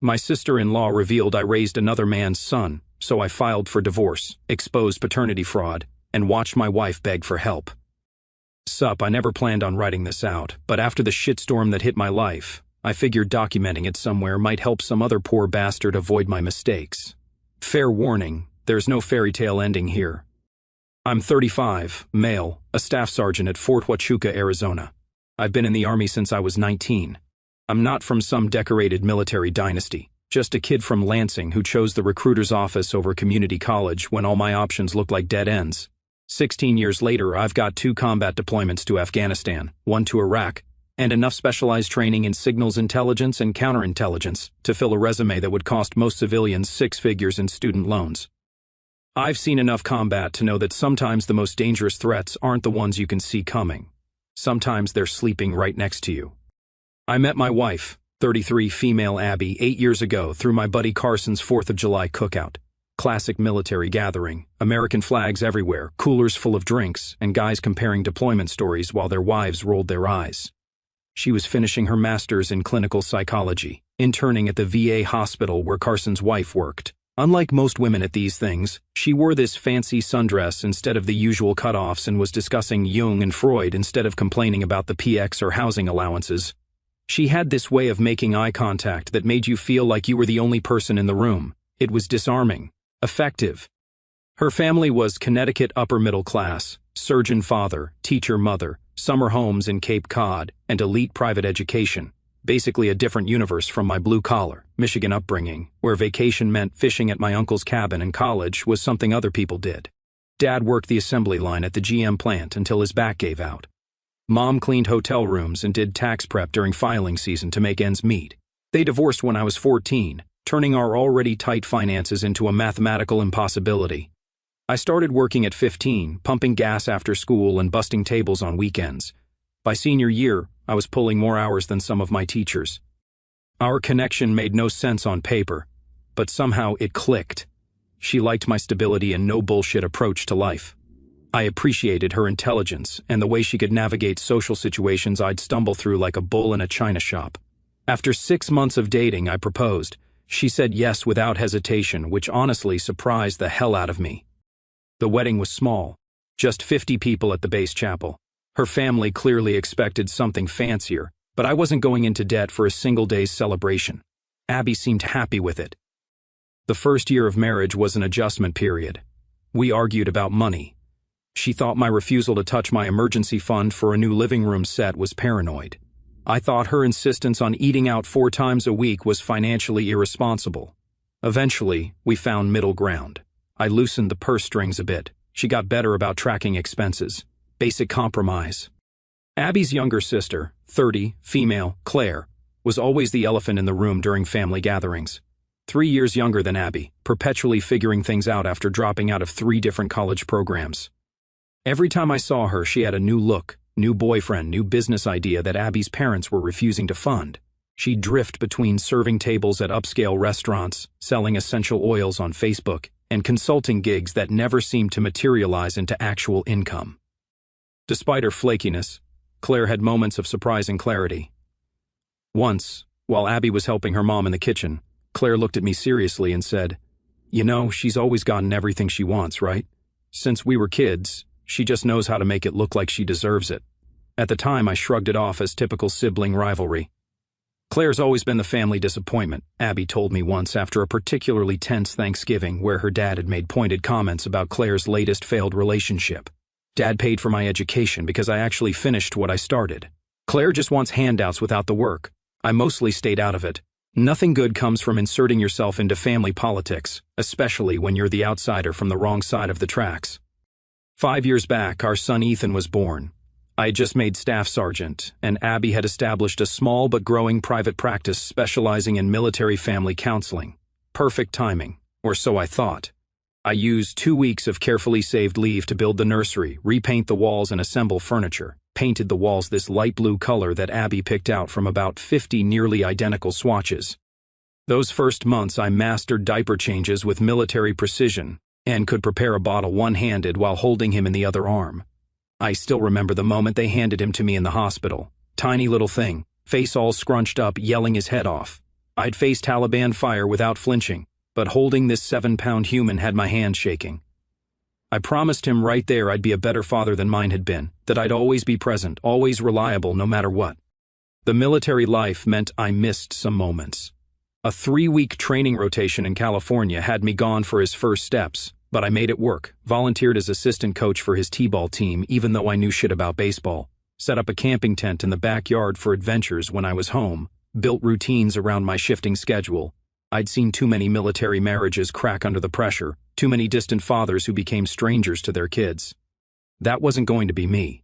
My sister-in-law revealed I raised another man's son, so I filed for divorce, exposed paternity fraud, and watched my wife beg for help. Sup, I never planned on writing this out, but after the shitstorm that hit my life, I figured documenting it somewhere might help some other poor bastard avoid my mistakes. Fair warning, there's no fairy tale ending here. I'm 35, male, a staff sergeant at Fort Huachuca, Arizona. I've been in the Army since I was 19. I'm not from some decorated military dynasty, just a kid from Lansing who chose the recruiter's office over community college when all my options looked like dead ends. 16 years later, I've got 2 combat deployments to Afghanistan, 1 to Iraq, and enough specialized training in signals intelligence and counterintelligence to fill a resume that would cost most civilians 6 figures in student loans. I've seen enough combat to know that sometimes the most dangerous threats aren't the ones you can see coming. Sometimes they're sleeping right next to you. I met my wife, 33 female Abby, 8 years ago through my buddy Carson's 4th of July cookout. Classic military gathering, American flags everywhere, coolers full of drinks, and guys comparing deployment stories while their wives rolled their eyes. She was finishing her master's in clinical psychology, interning at the VA hospital where Carson's wife worked. Unlike most women at these things, she wore this fancy sundress instead of the usual cutoffs and was discussing Jung and Freud instead of complaining about the PX or housing allowances. She had this way of making eye contact that made you feel like you were the only person in the room. It was disarming. Effective. Her family was Connecticut upper middle class, surgeon father, teacher mother, summer homes in Cape Cod, and elite private education. Basically a different universe from my blue-collar, Michigan upbringing, where vacation meant fishing at my uncle's cabin and college was something other people did. Dad worked the assembly line at the GM plant until his back gave out. Mom cleaned hotel rooms and did tax prep during filing season to make ends meet. They divorced when I was 14. Turning our already tight finances into a mathematical impossibility. I started working at 15, pumping gas after school and busting tables on weekends. By senior year, I was pulling more hours than some of my teachers. Our connection made no sense on paper, but somehow it clicked. She liked my stability and no bullshit approach to life. I appreciated her intelligence and the way she could navigate social situations I'd stumble through like a bull in a china shop. After 6 months of dating, I proposed. She said yes without hesitation, which honestly surprised the hell out of me. The wedding was small, just 50 people at the base chapel. Her family clearly expected something fancier, but I wasn't going into debt for a single day's celebration. Abby seemed happy with it. The first year of marriage was an adjustment period. We argued about money. She thought my refusal to touch my emergency fund for a new living room set was paranoid. I thought her insistence on eating out 4 times a week was financially irresponsible. Eventually, we found middle ground. I loosened the purse strings a bit. She got better about tracking expenses. Basic compromise. Abby's younger sister, 30, female, Claire, was always the elephant in the room during family gatherings. 3 years younger than Abby, perpetually figuring things out after dropping out of 3 different college programs. Every time I saw her, she had a new look, new boyfriend, new business idea that Abby's parents were refusing to fund. She'd drift between serving tables at upscale restaurants, selling essential oils on Facebook, and consulting gigs that never seemed to materialize into actual income. Despite her flakiness, Claire had moments of surprising clarity. Once, while Abby was helping her mom in the kitchen, Claire looked at me seriously and said, "You know, she's always gotten everything she wants, right? Since we were kids, she just knows how to make it look like she deserves it." At the time, I shrugged it off as typical sibling rivalry. "Claire's always been the family disappointment," Abby told me once after a particularly tense Thanksgiving where her dad had made pointed comments about Claire's latest failed relationship. "Dad paid for my education because I actually finished what I started. Claire just wants handouts without the work. I mostly stayed out of it. Nothing good comes from inserting yourself into family politics, especially when you're the outsider from the wrong side of the tracks." 5 years back, our son Ethan was born. I had just made staff sergeant, and Abby had established a small but growing private practice specializing in military family counseling. Perfect timing, or so I thought. I used 2 weeks of carefully saved leave to build the nursery, repaint the walls and assemble furniture, painted the walls this light blue color that Abby picked out from about 50 nearly identical swatches. Those first months I mastered diaper changes with military precision and could prepare a bottle one-handed while holding him in the other arm. I still remember the moment they handed him to me in the hospital. Tiny little thing, face all scrunched up, yelling his head off. I'd faced Taliban fire without flinching, but holding this 7-pound human had my hand shaking. I promised him right there I'd be a better father than mine had been, that I'd always be present, always reliable no matter what. The military life meant I missed some moments. A 3-week training rotation in California had me gone for his first steps, but I made it work, volunteered as assistant coach for his t-ball team even though I knew shit about baseball, set up a camping tent in the backyard for adventures when I was home, built routines around my shifting schedule. I'd seen too many military marriages crack under the pressure, too many distant fathers who became strangers to their kids. That wasn't going to be me.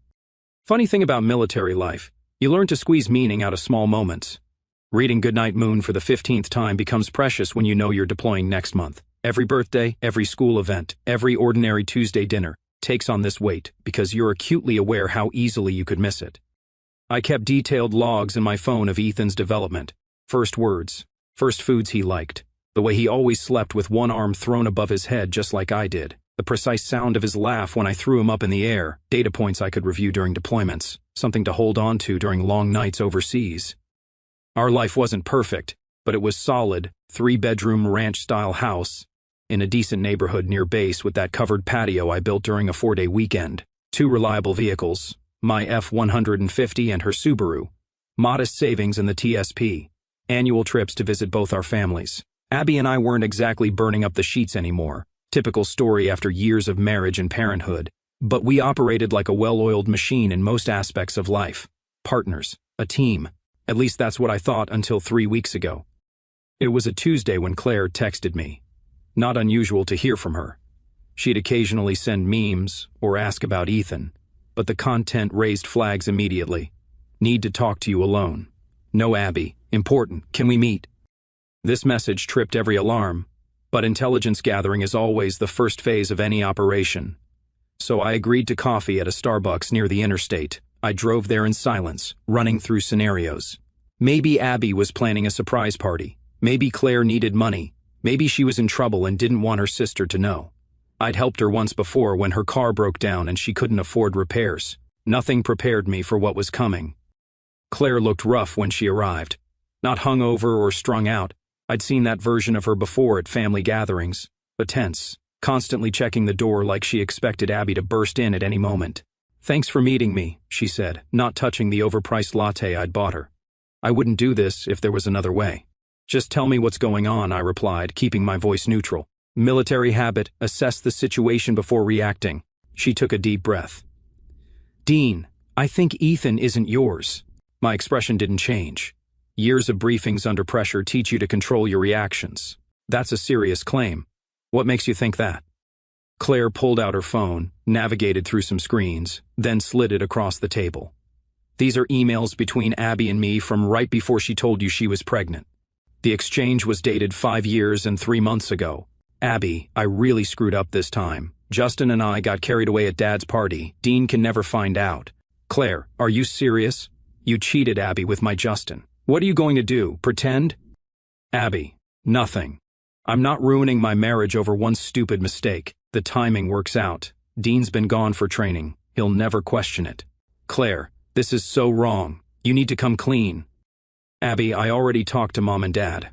Funny thing about military life, you learn to squeeze meaning out of small moments. Reading Goodnight Moon for the 15th time becomes precious when you know you're deploying next month. Every birthday, every school event, every ordinary Tuesday dinner takes on this weight because you're acutely aware how easily you could miss it. I kept detailed logs in my phone of Ethan's development. First words, first foods he liked, the way he always slept with one arm thrown above his head just like I did, the precise sound of his laugh when I threw him up in the air, data points I could review during deployments, something to hold on to during long nights overseas. Our life wasn't perfect, but it was solid, 3-bedroom ranch-style house in a decent neighborhood near base with that covered patio I built during a 4-day weekend, 2 reliable vehicles, my F-150 and her Subaru, modest savings in the TSP, annual trips to visit both our families. Abby and I weren't exactly burning up the sheets anymore, typical story after years of marriage and parenthood, but we operated like a well-oiled machine in most aspects of life. Partners, a team. At least that's what I thought until 3 weeks ago. It was a Tuesday when Claire texted me. Not unusual to hear from her. She'd occasionally send memes or ask about Ethan, but the content raised flags immediately. Need to talk to you alone. No, Abby. Important. Can we meet? This message tripped every alarm, but intelligence gathering is always the first phase of any operation. So I agreed to coffee at a Starbucks near the interstate. I drove there in silence, running through scenarios. Maybe Abby was planning a surprise party. Maybe Claire needed money. Maybe she was in trouble and didn't want her sister to know. I'd helped her once before when her car broke down and she couldn't afford repairs. Nothing prepared me for what was coming. Claire looked rough when she arrived. Not hungover or strung out. I'd seen that version of her before at family gatherings, but tense, constantly checking the door like she expected Abby to burst in at any moment. "Thanks for meeting me," she said, not touching the overpriced latte I'd bought her. "I wouldn't do this if there was another way." "Just tell me what's going on," I replied, keeping my voice neutral. Military habit, assess the situation before reacting. She took a deep breath. "Dean, I think Ethan isn't yours." My expression didn't change. Years of briefings under pressure teach you to control your reactions. That's a serious claim. What makes you think that? Claire pulled out her phone, navigated through some screens, then slid it across the table. "These are emails between Abby and me from right before she told you she was pregnant. The exchange was dated 5 years and 3 months ago. Abby, I really screwed up this time. Justin and I got carried away at Dad's party. Dean can never find out. Claire, are you serious? You cheated Abby with my Justin. What are you going to do, pretend?" "Abby, nothing. I'm not ruining my marriage over one stupid mistake. The timing works out. Dean's been gone for training. He'll never question it. Claire, this is so wrong. You need to come clean." "Abby, I already talked to Mom and Dad.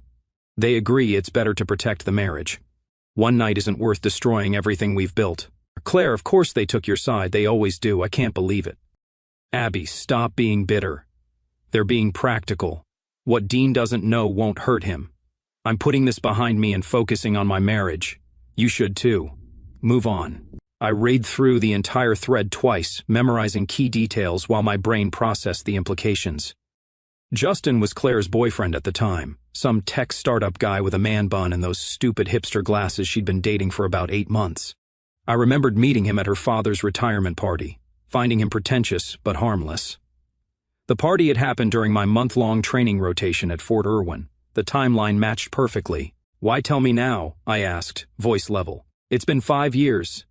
They agree it's better to protect the marriage. One night isn't worth destroying everything we've built." "Claire, of course they took your side. They always do. I can't believe it." "Abby, stop being bitter. They're being practical. What Dean doesn't know won't hurt him. I'm putting this behind me and focusing on my marriage. You should too. Move on." I read through the entire thread twice, memorizing key details while my brain processed the implications. Justin was Claire's boyfriend at the time, some tech startup guy with a man bun and those stupid hipster glasses she'd been dating for about 8 months. I remembered meeting him at her father's retirement party, finding him pretentious but harmless. The party had happened during my month-long training rotation at Fort Irwin. The timeline matched perfectly. "Why tell me now?" I asked, voice level. "It's been 5 years.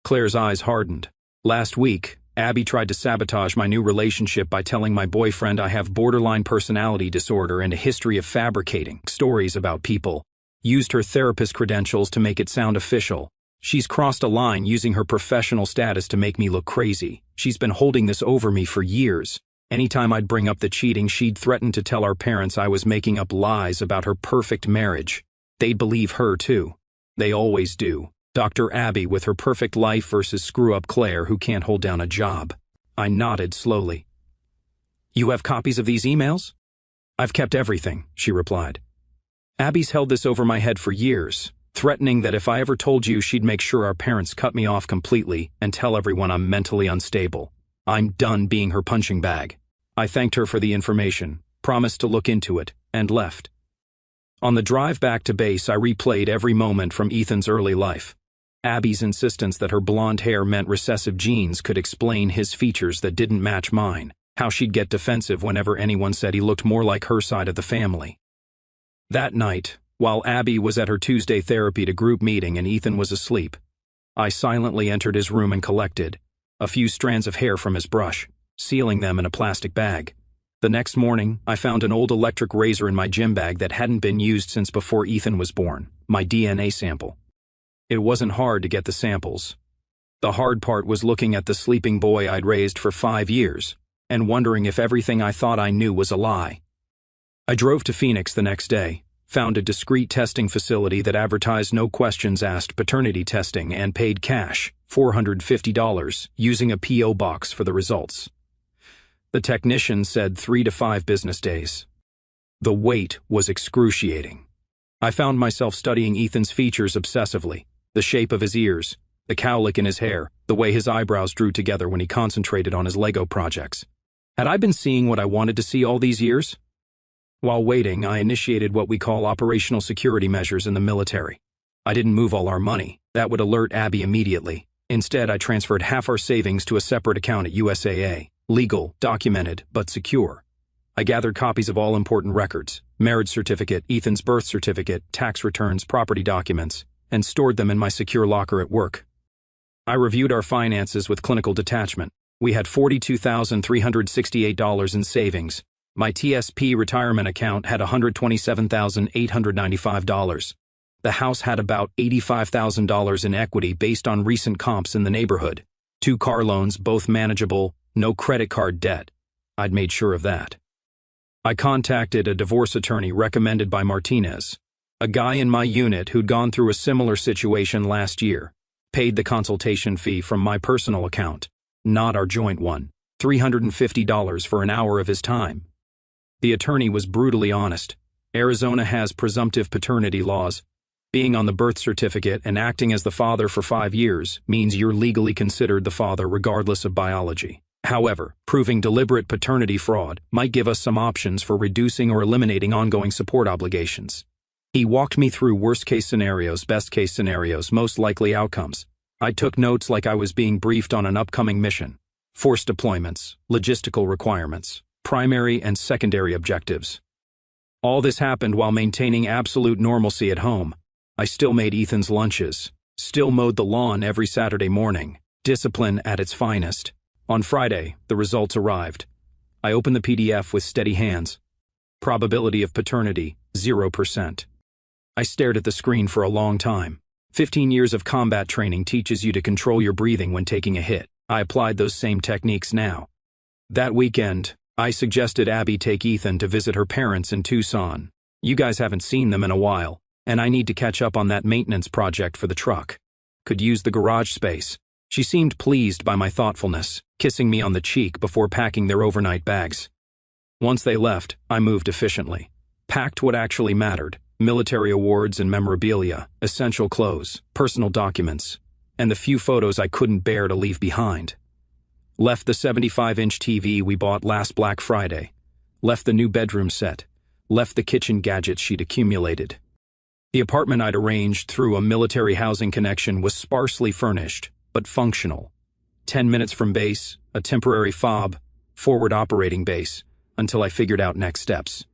Claire's eyes hardened. "Last week, Abby tried to sabotage my new relationship by telling my boyfriend I have borderline personality disorder and a history of fabricating stories about people. Used her therapist credentials to make it sound official. She's crossed a line using her professional status to make me look crazy. She's been holding this over me for years. Anytime I'd bring up the cheating, she'd threaten to tell our parents I was making up lies about her perfect marriage. They'd believe her too. They always do. Dr. Abby with her perfect life versus screw-up Claire who can't hold down a job. I nodded slowly. You have copies of these emails? I've kept everything, she replied. Abby's held this over my head for years, threatening that if I ever told you, she'd make sure our parents cut me off completely and tell everyone I'm mentally unstable. I'm done being her punching bag. I thanked her for the information, promised to look into it, and left. On the drive back to base, I replayed every moment from Ethan's early life. Abby's insistence that her blonde hair meant recessive genes could explain his features that didn't match mine, how she'd get defensive whenever anyone said he looked more like her side of the family. That night, while Abby was at her Tuesday therapy to group meeting and Ethan was asleep, I silently entered his room and collected a few strands of hair from his brush, sealing them in a plastic bag. The next morning, I found an old electric razor in my gym bag that hadn't been used since before Ethan was born, my DNA sample. It wasn't hard to get the samples. The hard part was looking at the sleeping boy I'd raised for 5 years and wondering if everything I thought I knew was a lie. I drove to Phoenix the next day, found a discreet testing facility that advertised no questions asked paternity testing and paid cash, $450, using a P.O. box for the results. The technician said 3 to 5 business days. The wait was excruciating. I found myself studying Ethan's features obsessively, the shape of his ears, the cowlick in his hair, the way his eyebrows drew together when he concentrated on his Lego projects. Had I been seeing what I wanted to see all these years? While waiting, I initiated what we call operational security measures in the military. I didn't move all our money. That would alert Abby immediately. Instead, I transferred half our savings to a separate account at USAA, legal, documented, but secure. I gathered copies of all important records, marriage certificate, Ethan's birth certificate, tax returns, property documents, and stored them in my secure locker at work. I reviewed our finances with clinical detachment. We had $42,368 in savings. My TSP retirement account had $127,895. The house had about $85,000 in equity based on recent comps in the neighborhood. 2 car loans, both manageable, no credit card debt. I'd made sure of that. I contacted a divorce attorney recommended by Martinez, a guy in my unit who'd gone through a similar situation last year. Paid the consultation fee from my personal account, not our joint one, $350 for an hour of his time. The attorney was brutally honest. Arizona has presumptive paternity laws. Being on the birth certificate and acting as the father for 5 years means you're legally considered the father regardless of biology. However, proving deliberate paternity fraud might give us some options for reducing or eliminating ongoing support obligations. He walked me through worst-case scenarios, best-case scenarios, most likely outcomes. I took notes like I was being briefed on an upcoming mission. Force deployments, logistical requirements, primary and secondary objectives. All this happened while maintaining absolute normalcy at home. I still made Ethan's lunches, still mowed the lawn every Saturday morning. Discipline at its finest. On Friday, the results arrived. I opened the PDF with steady hands. Probability of paternity, 0%. I stared at the screen for a long time. 15 years of combat training teaches you to control your breathing when taking a hit. I applied those same techniques now. That weekend, I suggested Abby take Ethan to visit her parents in Tucson. You guys haven't seen them in a while, and I need to catch up on that maintenance project for the truck. Could use the garage space. She seemed pleased by my thoughtfulness, kissing me on the cheek before packing their overnight bags. Once they left, I moved efficiently. Packed what actually mattered: military awards and memorabilia, essential clothes, personal documents, and the few photos I couldn't bear to leave behind. Left the 75-inch TV we bought last Black Friday. Left the new bedroom set. Left the kitchen gadgets she'd accumulated. The apartment I'd arranged through a military housing connection was sparsely furnished, but functional. 10 minutes from base, a temporary FOB, forward operating base, until I figured out next steps.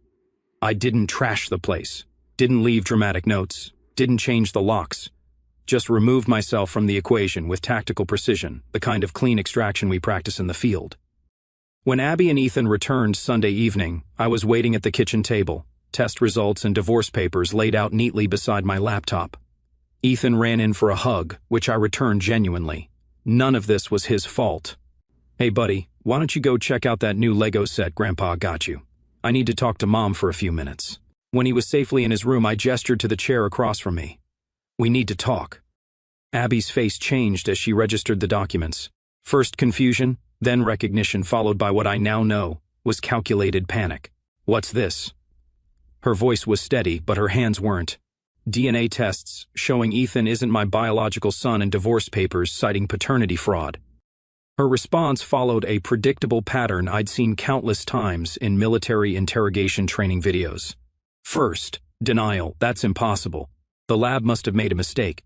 I didn't trash the place. Didn't leave dramatic notes, didn't change the locks, just removed myself from the equation with tactical precision, the kind of clean extraction we practice in the field. When Abby and Ethan returned Sunday evening, I was waiting at the kitchen table, test results and divorce papers laid out neatly beside my laptop. Ethan ran in for a hug, which I returned genuinely. None of this was his fault. "Hey buddy, Why don't you go check out that new Lego set Grandpa got you? I need to talk to Mom for a few minutes. When he was safely in his room, I gestured to the chair across from me. We need to talk. Abby's face changed as she registered the documents. First confusion, then recognition, followed by what I now know was calculated panic. What's this? Her voice was steady, but her hands weren't. DNA tests showing Ethan isn't my biological son and divorce papers citing paternity fraud. Her response followed a predictable pattern I'd seen countless times in military interrogation training videos. First, denial. That's impossible. The lab must have made a mistake.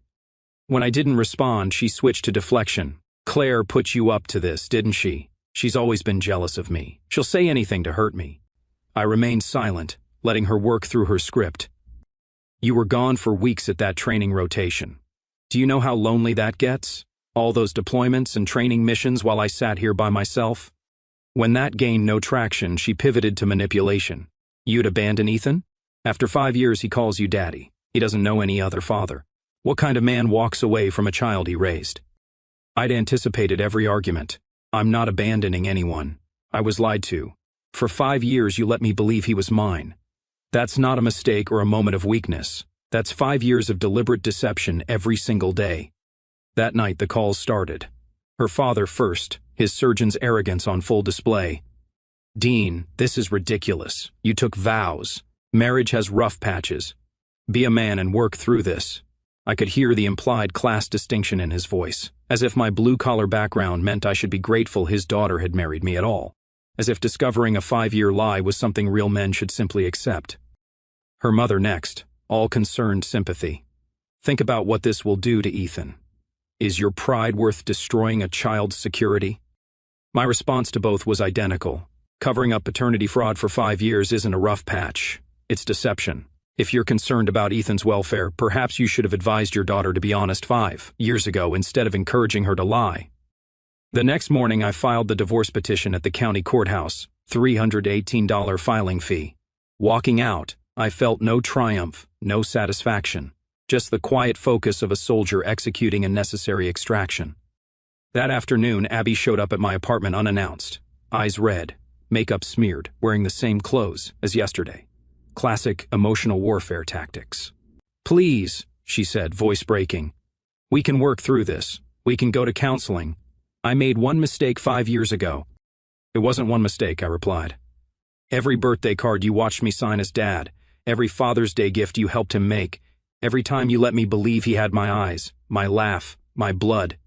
When I didn't respond, she switched to deflection. Claire put you up to this, didn't she? She's always been jealous of me. She'll say anything to hurt me. I remained silent, letting her work through her script. You were gone for weeks at that training rotation. Do you know how lonely that gets? All those deployments and training missions while I sat here by myself? When that gained no traction, she pivoted to manipulation. You'd abandon Ethan? After 5 years, he calls you daddy. He doesn't know any other father. What kind of man walks away from a child he raised? I'd anticipated every argument. I'm not abandoning anyone. I was lied to. For 5 years, you let me believe he was mine. That's not a mistake or a moment of weakness. That's 5 years of deliberate deception every single day. That night, the calls started. Her father first, his surgeon's arrogance on full display. Dean, this is ridiculous. You took vows. Marriage has rough patches. Be a man and work through this. I could hear the implied class distinction in his voice, as if my blue-collar background meant I should be grateful his daughter had married me at all, as if discovering a 5-year lie was something real men should simply accept. Her mother next, all concerned sympathy. Think about what this will do to Ethan. Is your pride worth destroying a child's security? My response to both was identical. Covering up paternity fraud for 5 years isn't a rough patch. It's deception. If you're concerned about Ethan's welfare, perhaps you should have advised your daughter to be honest 5 years ago instead of encouraging her to lie. The next morning, I filed the divorce petition at the county courthouse, $318 filing fee. Walking out, I felt no triumph, no satisfaction, just the quiet focus of a soldier executing a necessary extraction. That afternoon, Abby showed up at my apartment unannounced, eyes red, makeup smeared, wearing the same clothes as yesterday. Classic emotional warfare tactics. Please, she said, voice breaking. We can work through this. We can go to counseling. I made one mistake 5 years ago. It wasn't one mistake, I replied. Every birthday card you watched me sign as dad, every Father's Day gift you helped him make, every time you let me believe he had my eyes, my laugh, my blood,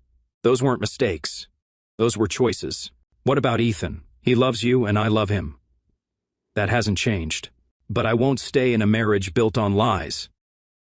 those weren't mistakes. Those were choices. What about Ethan? He loves you and I love him. That hasn't changed. But I won't stay in a marriage built on lies.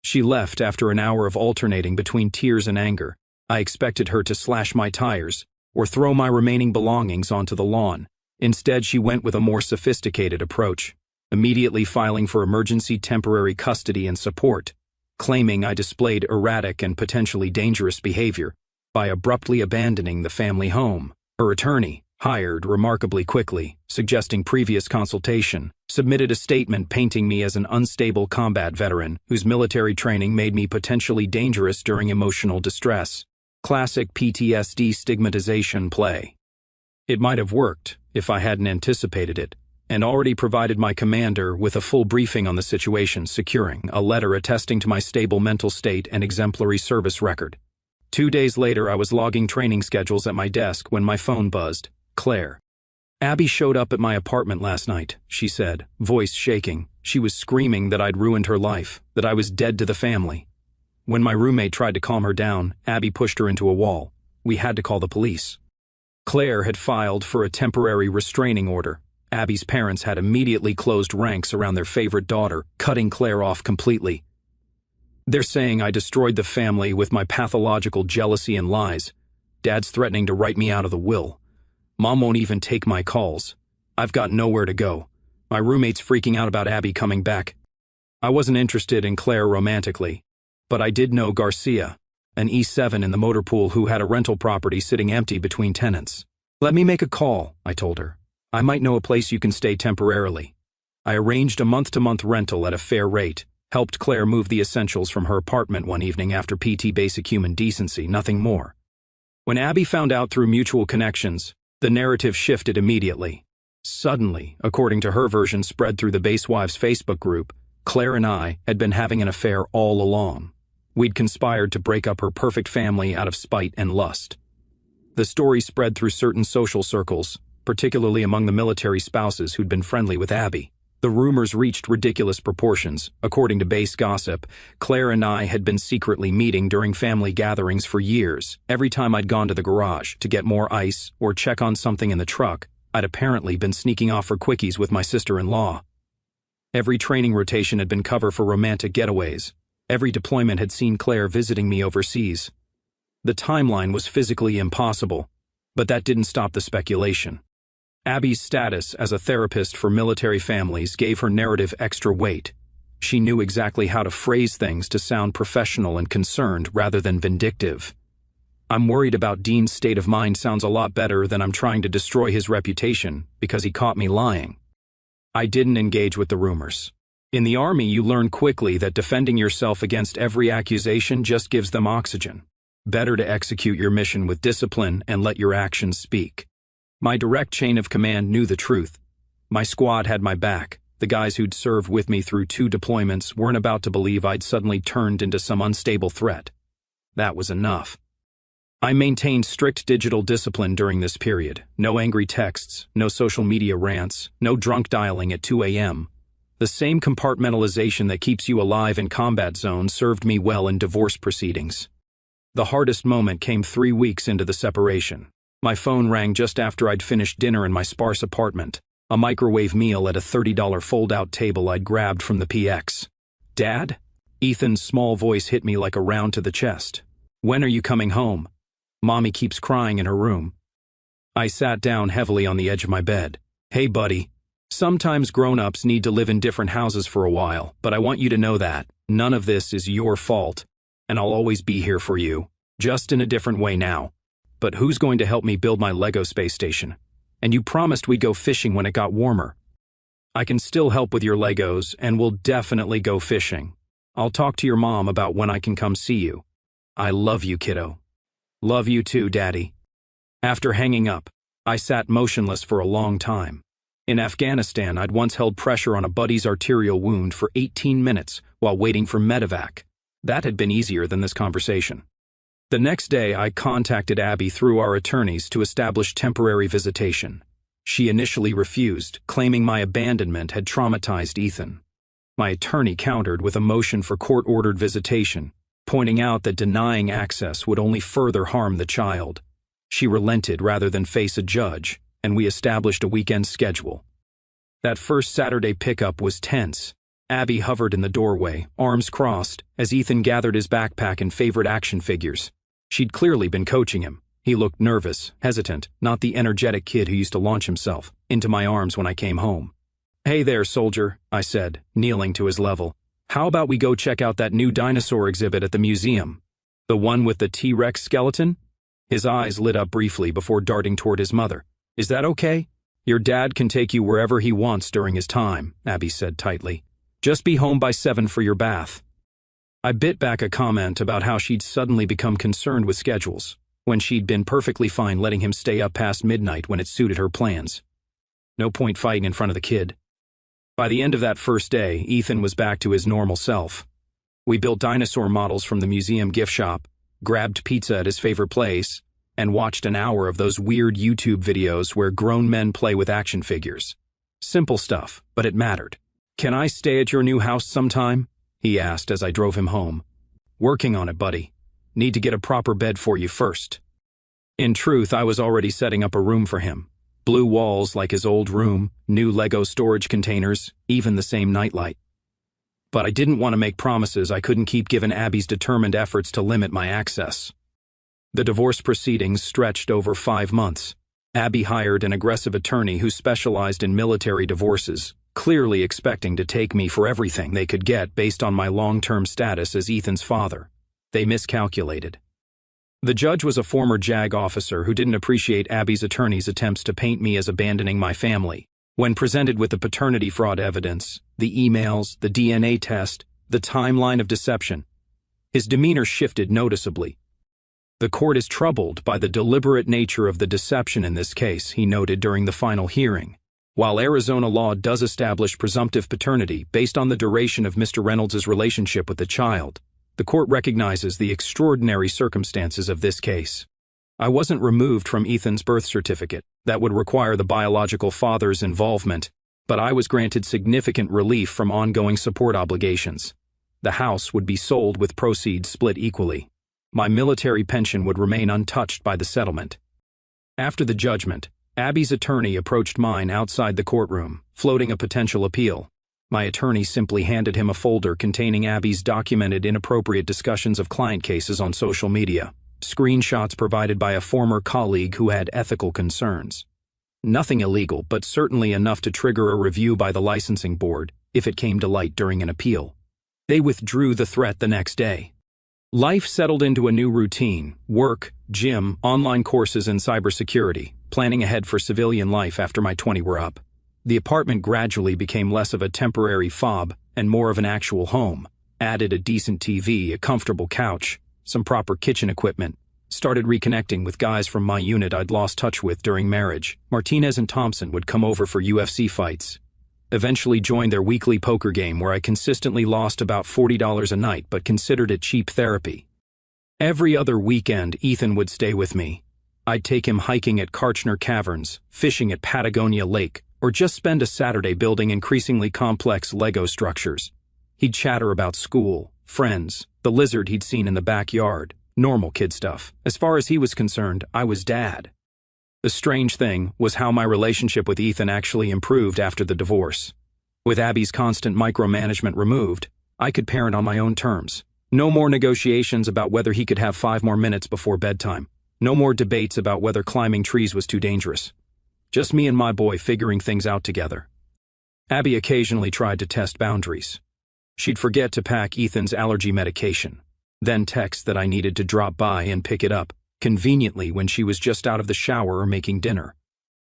She left after an hour of alternating between tears and anger. I expected her to slash my tires or throw my remaining belongings onto the lawn. Instead, she went with a more sophisticated approach, immediately filing for emergency temporary custody and support, claiming I displayed erratic and potentially dangerous behavior by abruptly abandoning the family home. Her attorney, hired remarkably quickly, suggesting previous consultation, submitted a statement painting me as an unstable combat veteran whose military training made me potentially dangerous during emotional distress. Classic PTSD stigmatization play. It might have worked if I hadn't anticipated it, and already provided my commander with a full briefing on the situation, securing a letter attesting to my stable mental state and exemplary service record. 2 days later, I was logging training schedules at my desk when my phone buzzed. Claire. Abby showed up at my apartment last night, she said, voice shaking. She was screaming that I'd ruined her life, that I was dead to the family. When my roommate tried to calm her down, Abby pushed her into a wall. We had to call the police. Claire had filed for a temporary restraining order. Abby's parents had immediately closed ranks around their favorite daughter, cutting Claire off completely. They're saying I destroyed the family with my pathological jealousy and lies. Dad's threatening to write me out of the will. Mom won't even take my calls. I've got nowhere to go. My roommate's freaking out about Abby coming back. I wasn't interested in Claire romantically, but I did know Garcia, an E7 in the motor pool who had a rental property sitting empty between tenants. Let me make a call, I told her. I might know a place you can stay temporarily. I arranged a month-to-month rental at a fair rate, helped Claire move the essentials from her apartment one evening after PT basic human decency, nothing more. When Abby found out through mutual connections, The narrative shifted immediately. Suddenly, according to her version spread through the Basewives Facebook group, Claire and I had been having an affair all along. We'd conspired to break up her perfect family out of spite and lust. The story spread through certain social circles, particularly among the military spouses who'd been friendly with Abby. The rumors reached ridiculous proportions. According to base gossip, Claire and I had been secretly meeting during family gatherings for years. Every time I'd gone to the garage to get more ice or check on something in the truck, I'd apparently been sneaking off for quickies with my sister-in-law. Every training rotation had been cover for romantic getaways. Every deployment had seen Claire visiting me overseas. The timeline was physically impossible, but that didn't stop the speculation. Abby's status as a therapist for military families gave her narrative extra weight. She knew exactly how to phrase things to sound professional and concerned rather than vindictive. "I'm worried about Dean's state of mind" sounds a lot better than "I'm trying to destroy his reputation because he caught me lying." I didn't engage with the rumors. In the Army, you learn quickly that defending yourself against every accusation just gives them oxygen. Better to execute your mission with discipline and let your actions speak. My direct chain of command knew the truth. My squad had my back. The guys who'd served with me through 2 deployments weren't about to believe I'd suddenly turned into some unstable threat. That was enough. I maintained strict digital discipline during this period. No angry texts, no social media rants, no drunk dialing at 2 a.m. The same compartmentalization that keeps you alive in combat zones served me well in divorce proceedings. The hardest moment came 3 weeks into the separation. My phone rang just after I'd finished dinner in my sparse apartment, a microwave meal at a $30 fold-out table I'd grabbed from the PX. "Dad?" Ethan's small voice hit me like a round to the chest. "When are you coming home? Mommy keeps crying in her room." I sat down heavily on the edge of my bed. "Hey, buddy. Sometimes grown-ups need to live in different houses for a while, but I want you to know that none of this is your fault, and I'll always be here for you, just in a different way now. But who's going to help me build my Lego space station? And you promised we'd go fishing when it got warmer." "I can still help with your Legos, and we'll definitely go fishing. I'll talk to your mom about when I can come see you. I love you, kiddo." "Love you too, Daddy." After hanging up, I sat motionless for a long time. In Afghanistan, I'd once held pressure on a buddy's arterial wound for 18 minutes while waiting for medevac. That had been easier than this conversation. The next day, I contacted Abby through our attorneys to establish temporary visitation. She initially refused, claiming my abandonment had traumatized Ethan. My attorney countered with a motion for court-ordered visitation, pointing out that denying access would only further harm the child. She relented rather than face a judge, and we established a weekend schedule. That first Saturday pickup was tense. Abby hovered in the doorway, arms crossed, as Ethan gathered his backpack and favorite action figures. She'd clearly been coaching him. He looked nervous, hesitant, not the energetic kid who used to launch himself into my arms when I came home. "Hey there, soldier," I said, kneeling to his level. "How about we go check out that new dinosaur exhibit at the museum? The one with the T-Rex skeleton?" His eyes lit up briefly before darting toward his mother. "Is that okay? Your dad can take you wherever he wants during his time," Abby said tightly. "Just be home by 7 for your bath." I bit back a comment about how she'd suddenly become concerned with schedules, when she'd been perfectly fine letting him stay up past midnight when it suited her plans. No point fighting in front of the kid. By the end of that first day, Ethan was back to his normal self. We built dinosaur models from the museum gift shop, grabbed pizza at his favorite place, and watched an hour of those weird YouTube videos where grown men play with action figures. Simple stuff, but it mattered. "Can I stay at your new house sometime?" he asked as I drove him home. "Working on it, buddy. Need to get a proper bed for you first." In truth, I was already setting up a room for him. Blue walls like his old room, new Lego storage containers, even the same nightlight. But I didn't want to make promises I couldn't keep given Abby's determined efforts to limit my access. The divorce proceedings stretched over 5 months. Abby hired an aggressive attorney who specialized in military divorces, clearly expecting to take me for everything they could get based on my long-term status as Ethan's father. They miscalculated. The judge was a former JAG officer who didn't appreciate Abby's attorney's attempts to paint me as abandoning my family. When presented with the paternity fraud evidence, the emails, the DNA test, the timeline of deception, his demeanor shifted noticeably. The court is troubled by the deliberate nature of the deception in this case, he noted during the final hearing. While Arizona law does establish presumptive paternity based on the duration of Mr. Reynolds' relationship with the child, the court recognizes the extraordinary circumstances of this case. I wasn't removed from Ethan's birth certificate. That would require the biological father's involvement, but I was granted significant relief from ongoing support obligations. The house would be sold with proceeds split equally. My military pension would remain untouched by the settlement. After the judgment, Abby's attorney approached mine outside the courtroom, floating a potential appeal. My attorney simply handed him a folder containing Abby's documented inappropriate discussions of client cases on social media, screenshots provided by a former colleague who had ethical concerns. Nothing illegal, but certainly enough to trigger a review by the licensing board if it came to light during an appeal. They withdrew the threat the next day. Life settled into a new routine: work, gym, online courses in cybersecurity, planning ahead for civilian life after my 20 were up. The apartment gradually became less of a temporary fob and more of an actual home. Added a decent TV, a comfortable couch, some proper kitchen equipment. Started reconnecting with guys from my unit I'd lost touch with during marriage. Martinez and Thompson would come over for UFC fights. Eventually joined their weekly poker game where I consistently lost about $40 a night but considered it cheap therapy. Every other weekend, Ethan would stay with me. I'd take him hiking at Karchner Caverns, fishing at Patagonia Lake, or just spend a Saturday building increasingly complex Lego structures. He'd chatter about school, friends, the lizard he'd seen in the backyard, normal kid stuff. As far as he was concerned, I was dad. The strange thing was how my relationship with Ethan actually improved after the divorce. With Abby's constant micromanagement removed, I could parent on my own terms. No more negotiations about whether he could have 5 more minutes before bedtime. No more debates about whether climbing trees was too dangerous. Just me and my boy figuring things out together. Abby occasionally tried to test boundaries. She'd forget to pack Ethan's allergy medication, then text that I needed to drop by and pick it up, conveniently when she was just out of the shower or making dinner.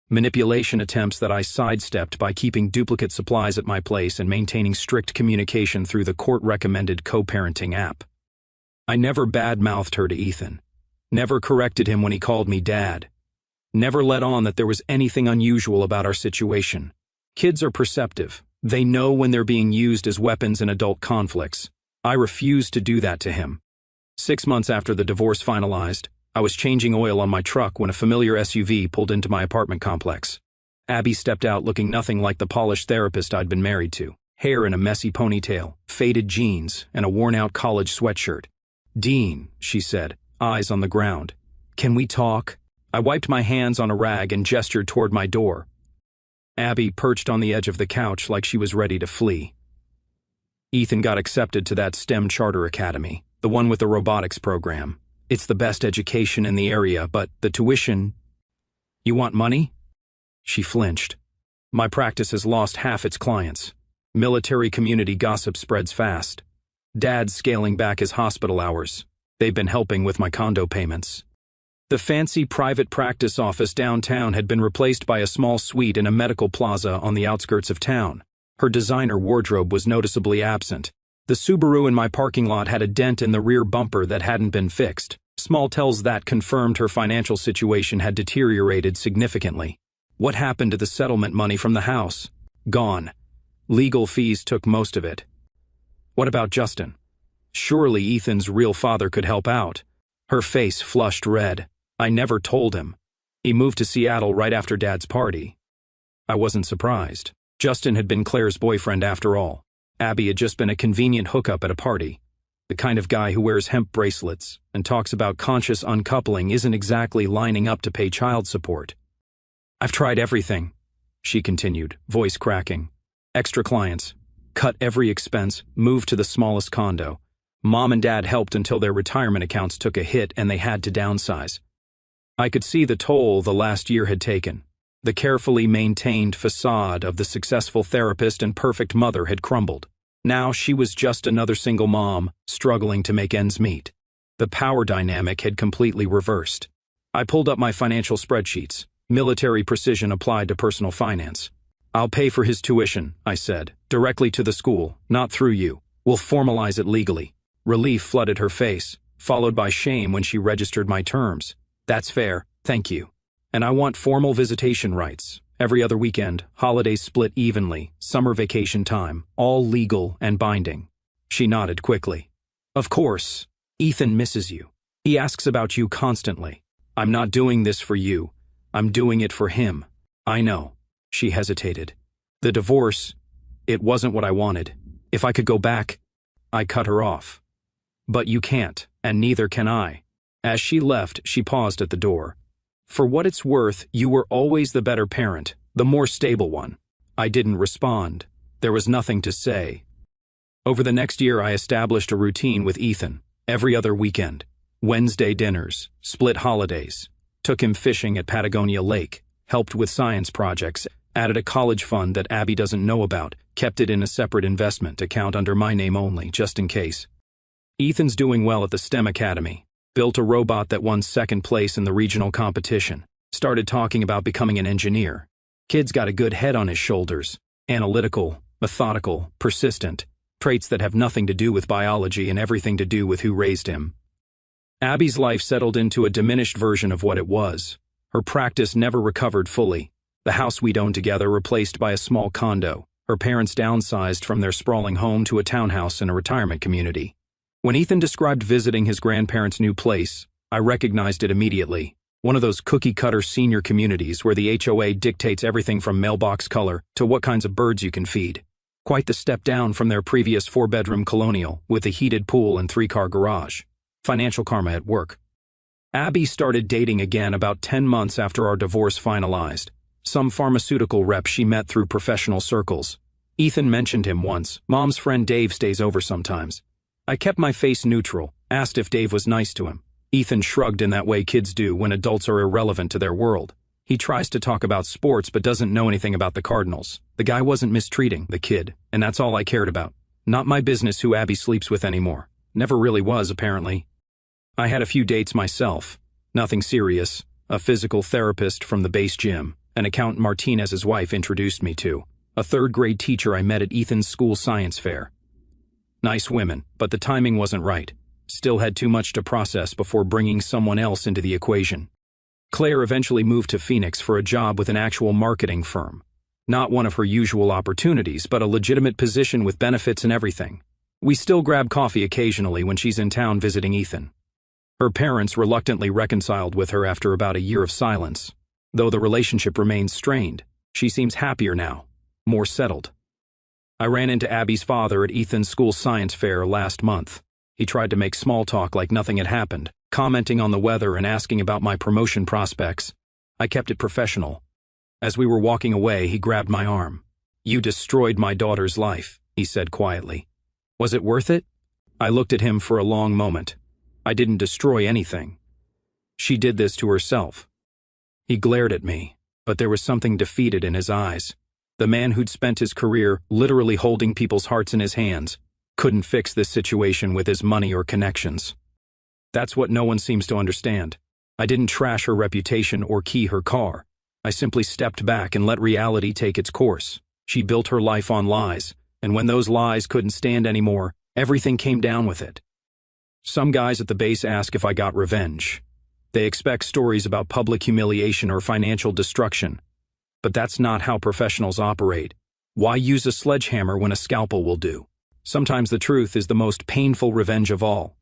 Manipulation attempts that I sidestepped by keeping duplicate supplies at my place and maintaining strict communication through the court-recommended co-parenting app. I never bad-mouthed her to Ethan. Never corrected him when he called me dad. Never let on that there was anything unusual about our situation. Kids are perceptive. They know when they're being used as weapons in adult conflicts. I refused to do that to him. 6 months after the divorce finalized, I was changing oil on my truck when a familiar SUV pulled into my apartment complex. Abby stepped out looking nothing like the polished therapist I'd been married to. Hair in a messy ponytail, faded jeans, and a worn-out college sweatshirt. "Dean," she said, eyes on the ground. "Can we talk?" I wiped my hands on a rag and gestured toward my door. Abby perched on the edge of the couch like she was ready to flee. "Ethan got accepted to that STEM charter academy, the one with the robotics program. It's the best education in the area, but the tuition—" "You want money?" She flinched. "My practice has lost half its clients. Military community gossip spreads fast. Dad's scaling back his hospital hours. They've been helping with my condo payments." The fancy private practice office downtown had been replaced by a small suite in a medical plaza on the outskirts of town. Her designer wardrobe was noticeably absent. The Subaru in my parking lot had a dent in the rear bumper that hadn't been fixed. Small tells that confirmed her financial situation had deteriorated significantly. What happened to the settlement money from the house? Gone. Legal fees took most of it. What about Justin? Surely Ethan's real father could help out. Her face flushed red. I never told him. He moved to Seattle right after Dad's party. I wasn't surprised. Justin had been Claire's boyfriend after all. Abby had just been a convenient hookup at a party. The kind of guy who wears hemp bracelets and talks about conscious uncoupling isn't exactly lining up to pay child support. "I've tried everything," she continued, voice cracking. "Extra clients. Cut every expense, moved to the smallest condo. Mom and Dad helped until their retirement accounts took a hit and they had to downsize. I could see the toll the last year had taken. The carefully maintained facade of the successful therapist and perfect mother had crumbled. Now she was just another single mom, struggling to make ends meet. The power dynamic had completely reversed. I pulled up my financial spreadsheets. Military precision applied to personal finance. "I'll pay for his tuition," I said, "directly to the school, not through you. We'll formalize it legally." Relief flooded her face. followed by shame when she registered my terms. That's fair, thank you. And I want formal visitation rights. Every other weekend, holidays split evenly, summer vacation time, all legal and binding. She nodded quickly. Of course. Ethan misses you. He asks about you constantly. I'm not doing this for you. I'm doing it for him. I know. She hesitated. The divorce, it wasn't what I wanted. If I could go back, I cut her off. But you can't, and neither can I. As she left, she paused at the door. For what it's worth, you were always the better parent, the more stable one. I didn't respond. There was nothing to say. Over the next year, I established a routine with Ethan. Every other weekend. Wednesday dinners, split holidays. Took him fishing at Patagonia Lake. Helped with science projects. Added a college fund that Abby doesn't know about. Kept it in a separate investment account under my name only, just in case. Ethan's doing well at the STEM Academy. Built a robot that won second place in the regional competition. Started talking about becoming an engineer. Kid's got a good head on his shoulders. Analytical, methodical, persistent. Traits that have nothing to do with biology and everything to do with who raised him. Abby's life settled into a diminished version of what it was. Her practice never recovered fully. The house we'd owned together replaced by a small condo. Her parents downsized from their sprawling home to a townhouse in a retirement community. When Ethan described visiting his grandparents' new place, I recognized it immediately. One of those cookie-cutter senior communities where the HOA dictates everything from mailbox color to what kinds of birds you can feed. Quite the step down from their previous 4-bedroom colonial with a heated pool and 3-car garage. Financial karma at work. Abby started dating again about 10 months after our divorce finalized. Some pharmaceutical rep she met through professional circles. Ethan mentioned him once. Mom's friend Dave stays over sometimes. I kept my face neutral, asked if Dave was nice to him. Ethan shrugged in that way kids do when adults are irrelevant to their world. He tries to talk about sports but doesn't know anything about the Cardinals. The guy wasn't mistreating the kid, and that's all I cared about. Not my business who Abby sleeps with anymore. Never really was, apparently. I had a few dates myself. Nothing serious. A physical therapist from the base gym. An accountant Martinez's wife introduced me to. A third-grade teacher I met at Ethan's school science fair. Nice women, but the timing wasn't right. Still had too much to process before bringing someone else into the equation. Claire eventually moved to Phoenix for a job with an actual marketing firm. Not one of her usual opportunities, but a legitimate position with benefits and everything. We still grab coffee occasionally when she's in town visiting Ethan. Her parents reluctantly reconciled with her after about a year of silence. Though the relationship remains strained, she seems happier now, more settled. I ran into Abby's father at Ethan's school science fair last month. He tried to make small talk like nothing had happened, commenting on the weather and asking about my promotion prospects. I kept it professional. As we were walking away, he grabbed my arm. "You destroyed my daughter's life," he said quietly. "Was it worth it?" I looked at him for a long moment. I didn't destroy anything. She did this to herself. He glared at me, but there was something defeated in his eyes. The man who'd spent his career literally holding people's hearts in his hands couldn't fix this situation with his money or connections. That's what no one seems to understand. I didn't trash her reputation or key her car. I simply stepped back and let reality take its course. She built her life on lies, and when those lies couldn't stand anymore, everything came down with it. Some guys at the base ask if I got revenge. They expect stories about public humiliation or financial destruction. But that's not how professionals operate. Why use a sledgehammer when a scalpel will do? Sometimes the truth is the most painful revenge of all.